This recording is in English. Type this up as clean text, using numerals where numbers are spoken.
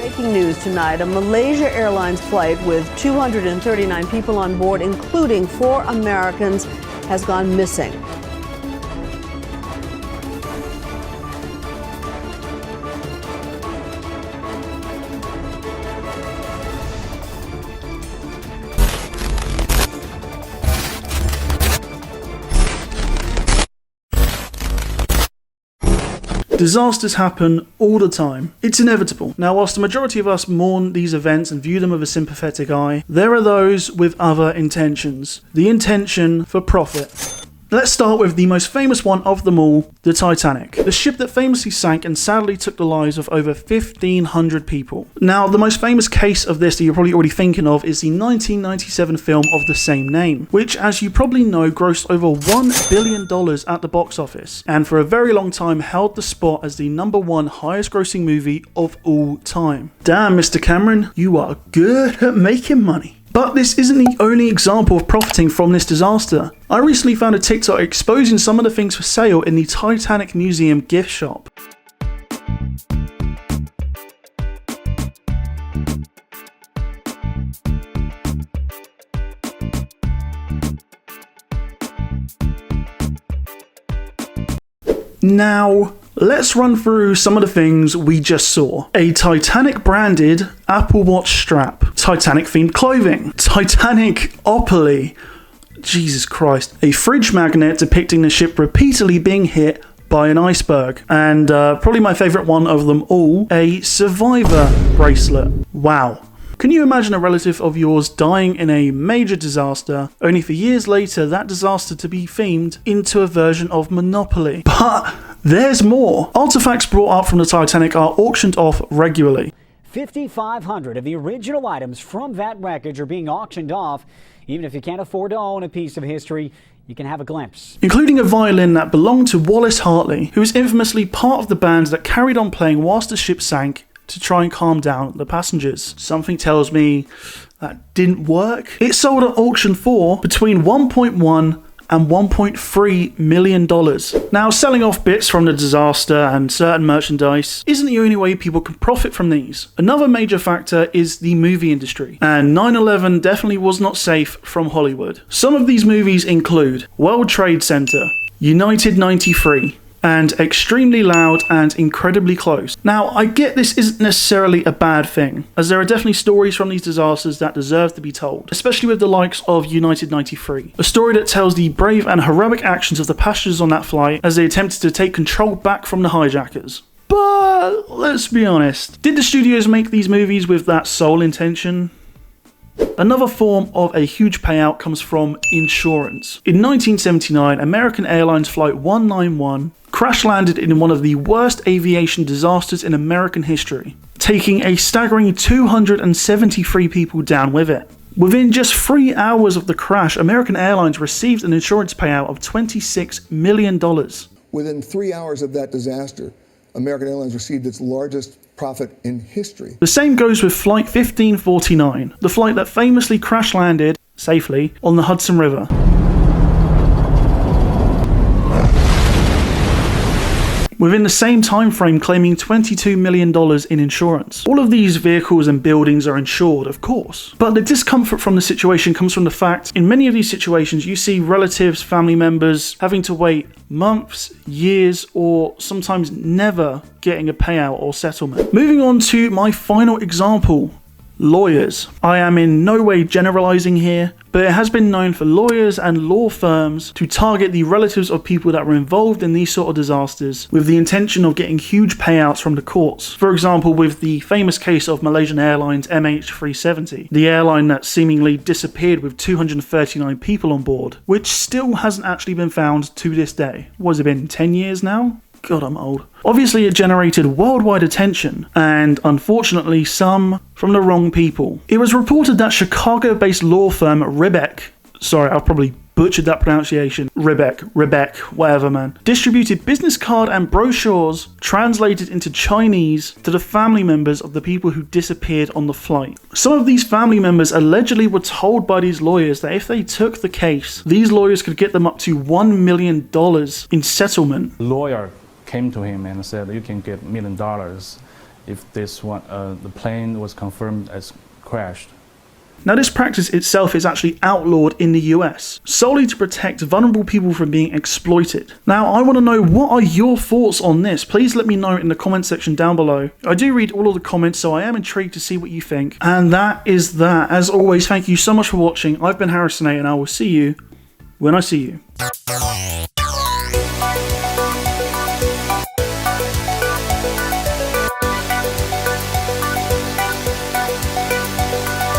Breaking news tonight, a Malaysia Airlines flight with 239 people on board, including 4 Americans, has gone missing. Disasters happen all the time. It's inevitable. Now, whilst the majority of us mourn these events and view them with a sympathetic eye, there are those with other intentions. The intention for profit. Let's start with the most famous one of them all, the Titanic. The ship that famously sank and sadly took the lives of over 1,500 people. Now, the most famous case of this that you're probably already thinking of is the 1997 film of the same name, which, as you probably know, grossed over $1 billion at the box office, and for a very long time held the spot as the #1 highest grossing movie of all time. Damn, Mr. Cameron, you are good at making money. But this isn't the only example of profiting from this disaster. I recently found a TikTok exposing some of the things for sale in the Titanic Museum gift shop. Now, let's run through some of the things we just saw. A Titanic branded Apple Watch strap, Titanic themed clothing, Titanic-opoly, Jesus Christ, a fridge magnet depicting the ship repeatedly being hit by an iceberg, and probably my favourite one of them all, a survivor bracelet. Wow. Can you imagine a relative of yours dying in a major disaster, only for years later that disaster to be themed into a version of Monopoly? But there's more. Artifacts brought up from the Titanic are auctioned off regularly. 5,500 of the original items from that wreckage are being auctioned off. Even if you can't afford to own a piece of history, you can have a glimpse. Including a violin that belonged to Wallace Hartley, who was infamously part of the band that carried on playing whilst the ship sank to try and calm down the passengers. Something tells me that didn't work. It sold at auction for between $1.1 and $1.3 million. Now, selling off bits from the disaster and certain merchandise isn't the only way people can profit from these. Another major factor is the movie industry, and 9/11 definitely was not safe from Hollywood. Some of these movies include World Trade Center, United 93, and Extremely Loud and Incredibly Close. Now, I get this isn't necessarily a bad thing, as there are definitely stories from these disasters that deserve to be told, especially with the likes of United 93, a story that tells the brave and heroic actions of the passengers on that flight as they attempted to take control back from the hijackers. But let's be honest, did the studios make these movies with that sole intention? Another form of a huge payout comes from insurance. In 1979, American Airlines Flight 191 crash-landed in one of the worst aviation disasters in American history, taking a staggering 273 people down with it. Within just 3 hours of the crash, American Airlines received an insurance payout of $26 million. Within 3 hours of that disaster, American Airlines received its largest profit in history. The same goes with Flight 1549, the flight that famously crash-landed, safely, on the Hudson River. Within the same time frame, claiming $22 million in insurance. All of these vehicles and buildings are insured, of course. But the discomfort from the situation comes from the fact, in many of these situations, you see relatives, family members having to wait months, years, or sometimes never getting a payout or settlement. Moving on to my final example. Lawyers. I am in no way generalizing here, but it has been known for lawyers and law firms to target the relatives of people that were involved in these sort of disasters with the intention of getting huge payouts from the courts. For example, with the famous case of Malaysian Airlines MH370, the airline that seemingly disappeared with 239 people on board, which still hasn't actually been found to this day. What has it been, 10 years now? God, I'm old. Obviously, it generated worldwide attention, and unfortunately, some from the wrong people. It was reported that Chicago-based law firm Ribbeck, sorry, I've probably butchered that pronunciation, Ribbeck, whatever, man, distributed business card and brochures translated into Chinese to the family members of the people who disappeared on the flight. Some of these family members allegedly were told by these lawyers that if they took the case, these lawyers could get them up to $1 million in settlement. Lawyer came to him and said, you can get $1 million if the plane was confirmed as crashed. Now, this practice itself is actually outlawed in the US, solely to protect vulnerable people from being exploited. Now, I want to know, what are your thoughts on this? Please let me know in the comment section down below. I do read all of the comments, so I am intrigued to see what you think. And that is that. As always, thank you so much for watching. I've been harrisonay, and I will see you when I see you.